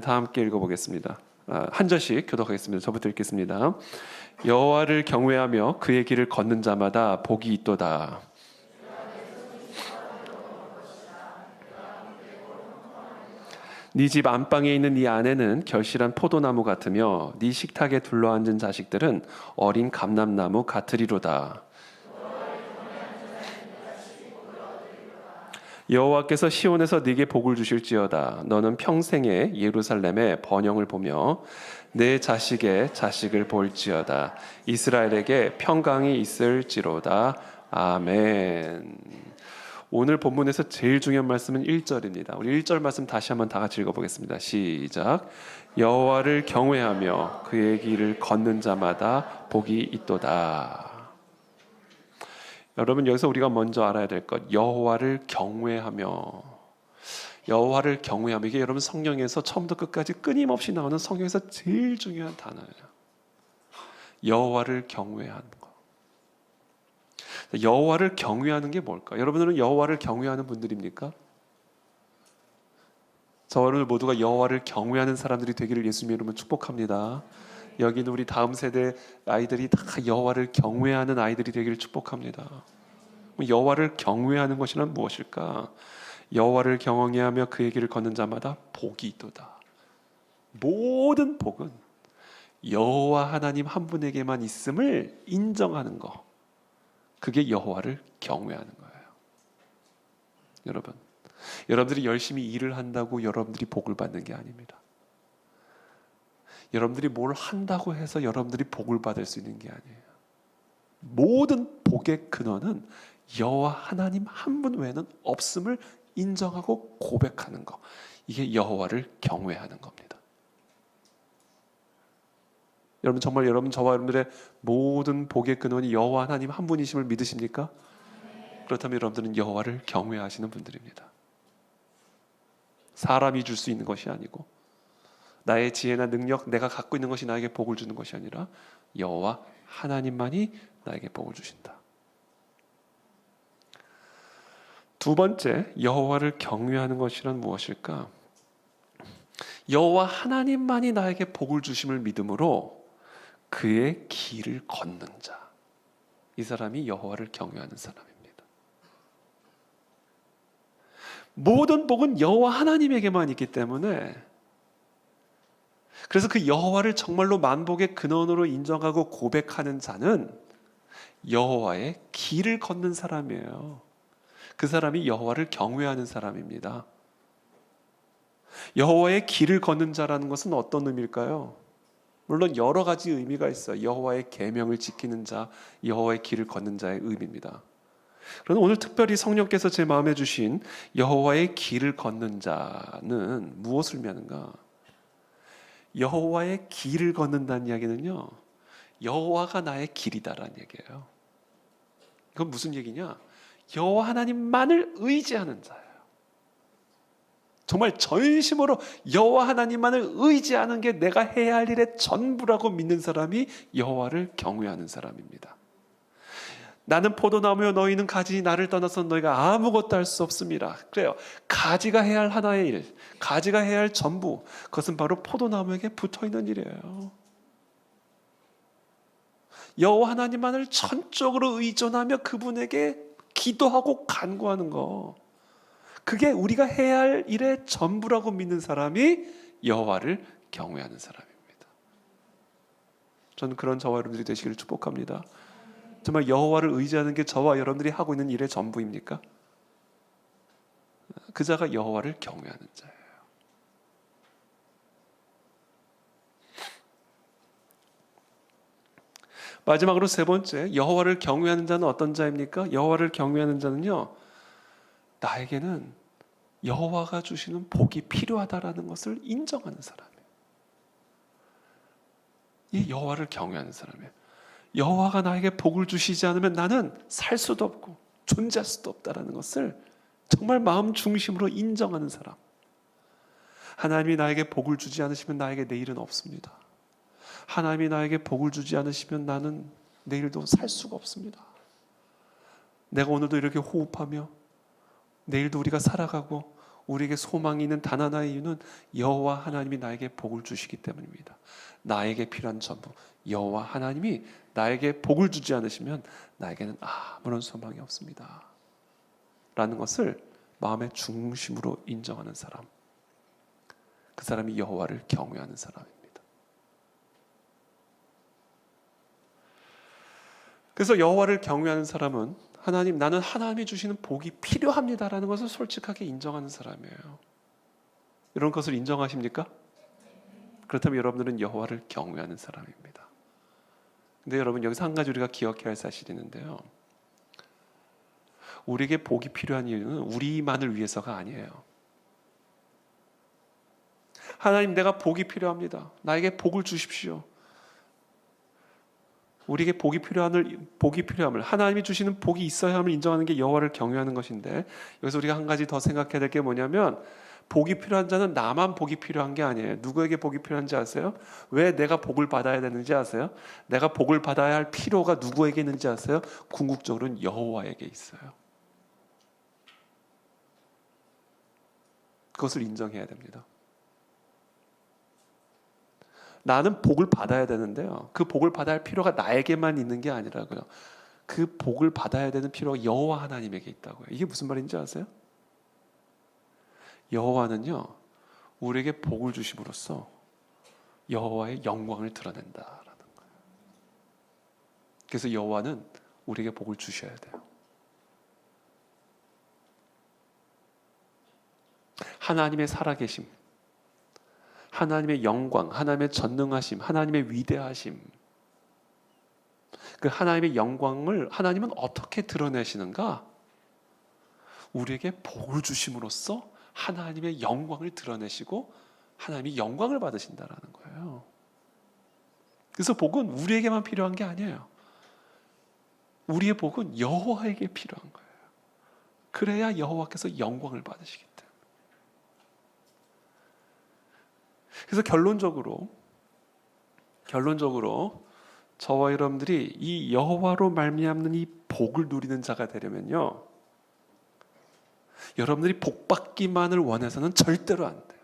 다 함께 읽어보겠습니다. 한 절씩 교독하겠습니다. 저부터 읽겠습니다. 여호와를 경외하며 그의 길을 걷는 자마다 복이 있도다. 네 집 안방에 있는 네 아내는 결실한 포도나무 같으며 네 식탁에 둘러앉은 자식들은 어린 감람나무 같으리로다. 여호와께서 시온에서 네게 복을 주실지어다. 너는 평생에 예루살렘의 번영을 보며 내 자식의 자식을 볼지어다. 이스라엘에게 평강이 있을지로다. 아멘. 오늘 본문에서 제일 중요한 말씀은 1절입니다. 우리 1절 말씀 다시 한번 다 같이 읽어보겠습니다. 시작. 여호와를 경외하며 그의 길을 걷는 자마다 복이 있도다. 여러분, 여기서 우리가 먼저 알아야 될 것, 여호와를 경외하며, 여호와를 경외하며, 이게 여러분 성경에서 처음부터 끝까지 끊임없이 나오는 성경에서 제일 중요한 단어예요. 여호와를 경외하는 것. 여호와를 경외하는 게 뭘까? 여러분들은 여호와를 경외하는 분들입니까? 저와 여러분 모두가 여호와를 경외하는 사람들이 되기를 예수님의 이름으로 축복합니다. 여기는 우리 다음 세대 아이들이 다 여호와를 경외하는 아이들이 되기를 축복합니다. 여호와를 경외하는 것이란 무엇일까? 여호와를 경외하며 그의 길을 걷는 자마다 복이 있도다. 모든 복은 여호와 하나님 한 분에게만 있음을 인정하는 것, 그게 여호와를 경외하는 거예요. 여러분, 여러분들이 열심히 일을 한다고 여러분들이 복을 받는 게 아닙니다. 여러분들이 뭘 한다고 해서 여러분들이 복을 받을 수 있는 게 아니에요. 모든 복의 근원은 여호와 하나님 한 분 외에는 없음을 인정하고 고백하는 것, 이게 여호와를 경외하는 겁니다. 여러분, 정말 여러분 저와 여러분들의 모든 복의 근원이 여호와 하나님 한 분이심을 믿으십니까? 그렇다면 여러분들은 여호와를 경외하시는 분들입니다. 사람이 줄 수 있는 것이 아니고 나의 지혜나 능력, 내가 갖고 있는 것이 나에게 복을 주는 것이 아니라 여호와 하나님만이 나에게 복을 주신다. 두 번째, 여호와를 경외하는 것이란 무엇일까? 여호와 하나님만이 나에게 복을 주심을 믿음으로 그의 길을 걷는 자, 이 사람이 여호와를 경외하는 사람입니다. 모든 복은 여호와 하나님에게만 있기 때문에, 그래서 그 여호와를 정말로 만복의 근원으로 인정하고 고백하는 자는 여호와의 길을 걷는 사람이에요. 그 사람이 여호와를 경외하는 사람입니다. 여호와의 길을 걷는 자라는 것은 어떤 의미일까요? 물론 여러 가지 의미가 있어요. 여호와의 계명을 지키는 자, 여호와의 길을 걷는 자의 의미입니다. 그런데 오늘 특별히 성령께서 제 마음에 주신 여호와의 길을 걷는 자는 무엇을 의미하는가? 여호와의 길을 걷는다는 이야기는요, 여호와가 나의 길이다라는 얘기예요. 그건 무슨 얘기냐? 여호와 하나님만을 의지하는 자예요. 정말 전심으로 여호와 하나님만을 의지하는 게 내가 해야 할 일의 전부라고 믿는 사람이 여호와를 경외하는 사람입니다. 나는 포도나무요 너희는 가지, 나를 떠나서 너희가 아무것도 할 수 없습니다. 그래요. 가지가 해야 할 하나의 일, 가지가 해야 할 전부, 그것은 바로 포도나무에게 붙어있는 일이에요. 여호와 하나님만을 전적으로 의존하며 그분에게 기도하고 간구하는 거, 그게 우리가 해야 할 일의 전부라고 믿는 사람이 여호와를 경외하는 사람입니다. 저는 그런 저와 여러분들이 되시기를 축복합니다. 정말 여호와를 의지하는 게 저와 여러분들이 하고 있는 일의 전부입니까? 그 자가 여호와를 경외하는 자예요. 마지막으로 세 번째, 여호와를 경외하는 자는 어떤 자입니까? 여호와를 경외하는 자는요, 나에게는 여호와가 주시는 복이 필요하다라는 것을 인정하는 사람이에요. 이 여호와를 경외하는 사람이에요. 여호와가 나에게 복을 주시지 않으면 나는 살 수도 없고 존재할 수도 없다라는 것을 정말 마음 중심으로 인정하는 사람. 하나님이 나에게 복을 주지 않으시면 나에게 내일은 없습니다. 하나님이 나에게 복을 주지 않으시면 나는 내일도 살 수가 없습니다. 내가 오늘도 이렇게 호흡하며 내일도 우리가 살아가고 우리에게 소망이 있는 단 하나의 이유는 여호와 하나님이 나에게 복을 주시기 때문입니다. 나에게 필요한 전부 여호와 하나님이 나에게 복을 주지 않으시면 나에게는 아무런 소망이 없습니다. 라는 것을 마음의 중심으로 인정하는 사람, 그 사람이 여호와를 경외하는 사람입니다. 그래서 여호와를 경외하는 사람은 하나님, 나는 하나님이 주시는 복이 필요합니다라는 것을 솔직하게 인정하는 사람이에요. 이런 것을 인정하십니까? 그렇다면 여러분들은 여호와를 경외하는 사람입니다. 근데 여러분, 여기서 한 가지 우리가 기억해야 할 사실이 있는데요. 우리에게 복이 필요한 이유는 우리만을 위해서가 아니에요. 하나님, 내가 복이 필요합니다. 나에게 복을 주십시오. 우리에게 복이 필요함을, 하나님이 주시는 복이 있어야 함을 인정하는 게 여호와를 경외하는 것인데, 여기서 우리가 한 가지 더 생각해야 될 게 뭐냐면, 복이 필요한 자는 나만 복이 필요한 게 아니에요. 누구에게 복이 필요한지 아세요? 왜 내가 복을 받아야 되는지 아세요? 내가 복을 받아야 할 필요가 누구에게 있는지 아세요? 궁극적으로는 여호와에게 있어요. 그것을 인정해야 됩니다. 나는 복을 받아야 되는데요, 그 복을 받아야 할 필요가 나에게만 있는 게 아니라고요. 그 복을 받아야 되는 필요가 여호와 하나님에게 있다고요. 이게 무슨 말인지 아세요? 여호와는요, 우리에게 복을 주심으로써 여호와의 영광을 드러낸다라는 거예요. 그래서 여호와는 우리에게 복을 주셔야 돼요. 하나님의 살아계심, 하나님의 영광, 하나님의 전능하심, 하나님의 위대하심, 그 하나님의 영광을 하나님은 어떻게 드러내시는가? 우리에게 복을 주심으로써 하나님의 영광을 드러내시고 하나님이 영광을 받으신다라는 거예요. 그래서 복은 우리에게만 필요한 게 아니에요. 우리의 복은 여호와에게 필요한 거예요. 그래야 여호와께서 영광을 받으시기 때문에. 그래서 결론적으로 저와 여러분들이 이 여호와로 말미암는 이 복을 누리는 자가 되려면요, 여러분들이 복 받기만을 원해서는 절대로 안 돼요.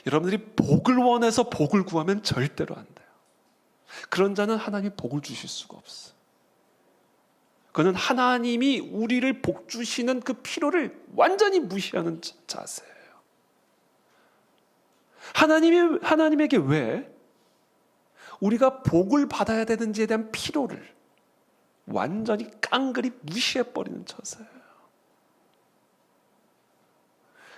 여러분들이 복을 원해서 복을 구하면 절대로 안 돼요. 그런 자는 하나님이 복을 주실 수가 없어요. 그는 하나님이 우리를 복 주시는 그 필요를 완전히 무시하는 자세예요. 하나님에게 왜 우리가 복을 받아야 되는지에 대한 필요를 완전히 깡그리 무시해버리는 처사예요.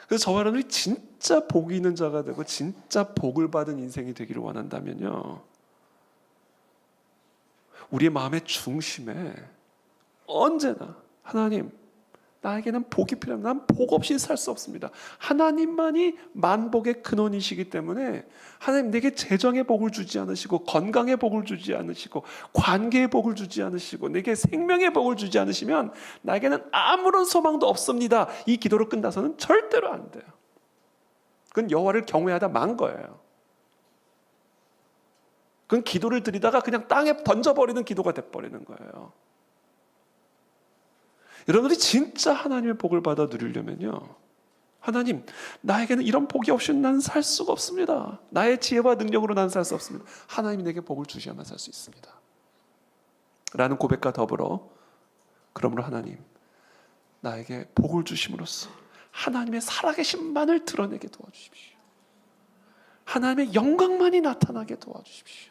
그래서 저와 여러분이 진짜 복이 있는 자가 되고 진짜 복을 받은 인생이 되기를 원한다면요, 우리의 마음의 중심에 언제나 하나님, 나에게는 복이 필요합니다. 난 복 없이 살 수 없습니다. 하나님만이 만복의 근원이시기 때문에 하나님, 내게 재정의 복을 주지 않으시고 건강의 복을 주지 않으시고 관계의 복을 주지 않으시고 내게 생명의 복을 주지 않으시면 나에게는 아무런 소망도 없습니다. 이 기도로 끝나서는 절대로 안 돼요. 그건 여호와를 경외하다 만 거예요. 그건 기도를 드리다가 그냥 땅에 던져버리는 기도가 돼버리는 거예요. 여러분들이 진짜 하나님의 복을 받아 누리려면요, 하나님, 나에게는 이런 복이 없이는 나는 살 수가 없습니다. 나의 지혜와 능력으로 나는 살 수 없습니다. 하나님이 내게 복을 주셔야만 살 수 있습니다. 라는 고백과 더불어, 그러므로 하나님, 나에게 복을 주심으로써 하나님의 살아계심만을 드러내게 도와주십시오. 하나님의 영광만이 나타나게 도와주십시오.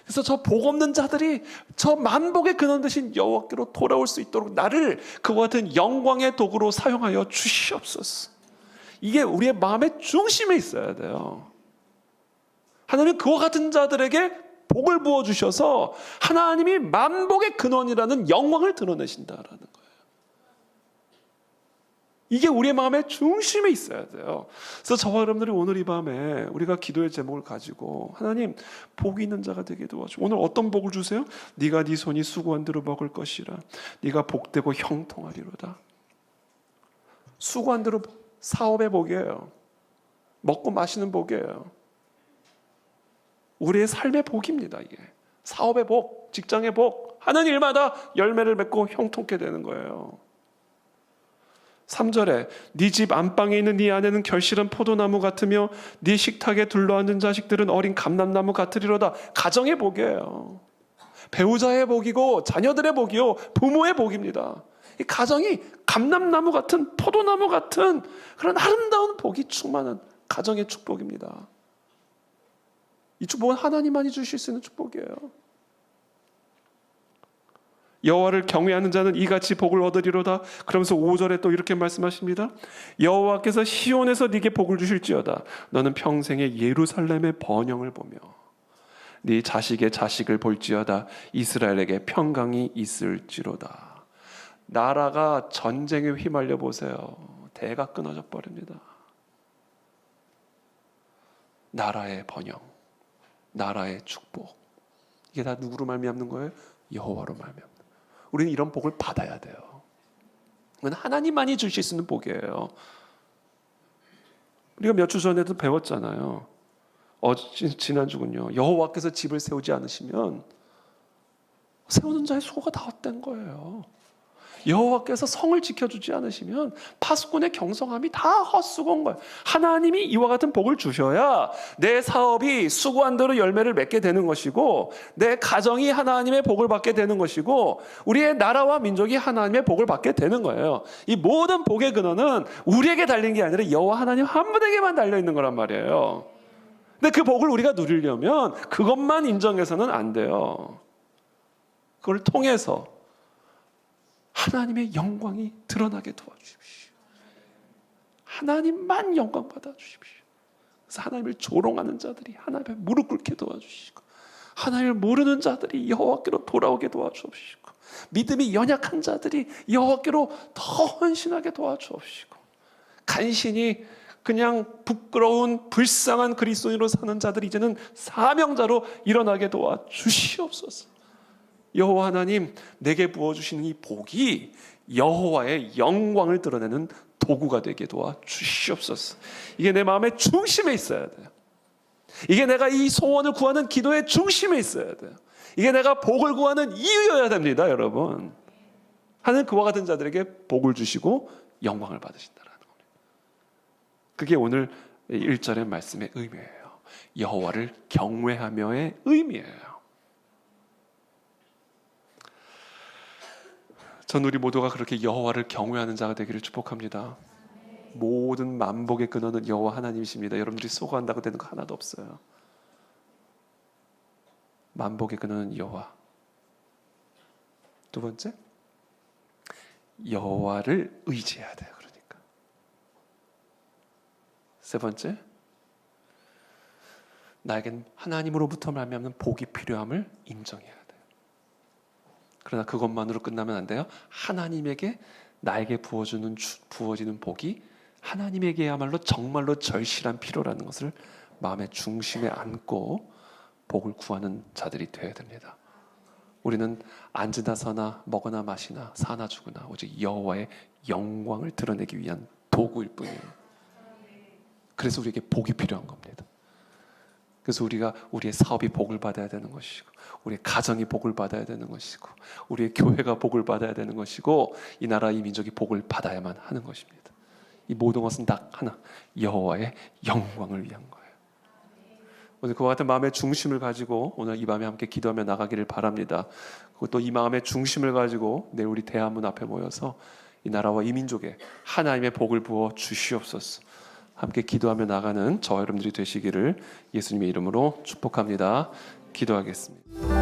그래서 저 복 없는 자들이 저 만복의 근원 되신 여호와께로 돌아올 수 있도록 나를 그와 같은 영광의 도구로 사용하여 주시옵소서. 이게 우리의 마음의 중심에 있어야 돼요. 하나님, 그와 같은 자들에게 복을 부어주셔서 하나님이 만복의 근원이라는 영광을 드러내신다라는 거예요. 이게 우리의 마음의 중심에 있어야 돼요. 그래서 저와 여러분들이 오늘 이 밤에 우리가 기도의 제목을 가지고, 하나님, 복이 있는 자가 되게 도와주시고, 오늘 어떤 복을 주세요? 네가 네 손이 수고한 대로 먹을 것이라. 네가 복되고 형통하리로다. 수고한 대로, 사업의 복이에요. 먹고 마시는 복이에요. 우리의 삶의 복입니다. 이게 사업의 복, 직장의 복, 하는 일마다 열매를 맺고 형통케 되는 거예요. 3절에 네 집 안방에 있는 네 아내는 결실한 포도나무 같으며 네 식탁에 둘러앉은 자식들은 어린 감람나무 같으리로다. 가정의 복이에요. 배우자의 복이고 자녀들의 복이요, 부모의 복입니다. 이 가정이 감람나무 같은, 포도나무 같은 그런 아름다운 복이 충만한 가정의 축복입니다. 이 축복은 하나님만이 주실 수 있는 축복이에요. 여호와를 경외하는 자는 이같이 복을 얻으리로다. 그러면서 5절에 또 이렇게 말씀하십니다. 여호와께서 시온에서 네게 복을 주실지어다. 너는 평생에 예루살렘의 번영을 보며 네 자식의 자식을 볼지어다. 이스라엘에게 평강이 있을지로다. 나라가 전쟁에 휘말려 보세요. 대가 끊어져 버립니다. 나라의 번영, 나라의 축복, 이게 다 누구로 말미암는 거예요? 여호와로 말미암는. 우리는 이런 복을 받아야 돼요. 이건 하나님만이 주실 수 있는 복이에요. 우리가 몇 주 전에도 배웠잖아요. 지난주군요. 여호와께서 집을 세우지 않으시면 세우는 자의 수고가 다 헛된 거예요. 여호와께서 성을 지켜주지 않으시면 파수꾼의 경성함이 다 헛수고인 거예요. 하나님이 이와 같은 복을 주셔야 내 사업이 수고한 대로 열매를 맺게 되는 것이고, 내 가정이 하나님의 복을 받게 되는 것이고, 우리의 나라와 민족이 하나님의 복을 받게 되는 거예요. 이 모든 복의 근원은 우리에게 달린 게 아니라 여호와 하나님 한 분에게만 달려있는 거란 말이에요. 근데 그 복을 우리가 누리려면 그것만 인정해서는 안 돼요. 그걸 통해서 하나님의 영광이 드러나게 도와주십시오. 하나님만 영광 받아주십시오. 그래서 하나님을 조롱하는 자들이 하나님의 무릎 꿇게 도와주시고, 하나님을 모르는 자들이 여호와께로 돌아오게 도와주옵시고, 믿음이 연약한 자들이 여호와께로 더 헌신하게 도와주옵시고, 간신히 그냥 부끄러운 불쌍한 그리스도인으로 사는 자들이 이제는 사명자로 일어나게 도와주시옵소서. 여호와 하나님, 내게 부어주시는 이 복이 여호와의 영광을 드러내는 도구가 되게 도와주시옵소서. 이게 내 마음의 중심에 있어야 돼요. 이게 내가 이 소원을 구하는 기도의 중심에 있어야 돼요. 이게 내가 복을 구하는 이유여야 됩니다, 여러분. 하나님 그와 같은 자들에게 복을 주시고 영광을 받으신다라는 겁니다. 그게 오늘 1절의 말씀의 의미예요. 여호와를 경외하며의 의미예요. 전 우리 모두가 그렇게 여호와를 경외하는 자가 되기를 축복합니다. 모든 만복의 근원은 여호와 하나님이십니다. 여러분들이 소거한다고 되는 거 하나도 없어요. 만복의 근원은 여호와. 두 번째, 여호와를 의지해야 돼요. 그러니까 세 번째, 나에겐 하나님으로부터 말미암는 복이 필요함을 인정해야 돼요. 그러나 그것만으로 끝나면 안 돼요. 하나님에게 나에게 부어지는 복이 하나님에게야말로 정말로 절실한 필요라는 것을 마음의 중심에 안고 복을 구하는 자들이 되어야 됩니다. 우리는 앉으나 서나 먹으나 마시나 사나 죽으나 오직 여호와의 영광을 드러내기 위한 도구일 뿐이에요. 그래서 우리에게 복이 필요한 겁니다. 그래서 우리가 우리의 사업이 복을 받아야 되는 것이고, 우리의 가정이 복을 받아야 되는 것이고, 우리의 교회가 복을 받아야 되는 것이고, 이 나라 이 민족이 복을 받아야만 하는 것입니다. 이 모든 것은 딱 하나, 여호와의 영광을 위한 거예요. 오늘 그와 같은 마음의 중심을 가지고 오늘 이 밤에 함께 기도하며 나가기를 바랍니다. 그리고 또 이 마음의 중심을 가지고 내일 우리 대한문 앞에 모여서 이 나라와 이 민족에 하나님의 복을 부어 주시옵소서. 함께 기도하며 나가는 저와 여러분들이 되시기를 예수님의 이름으로 축복합니다. 기도하겠습니다.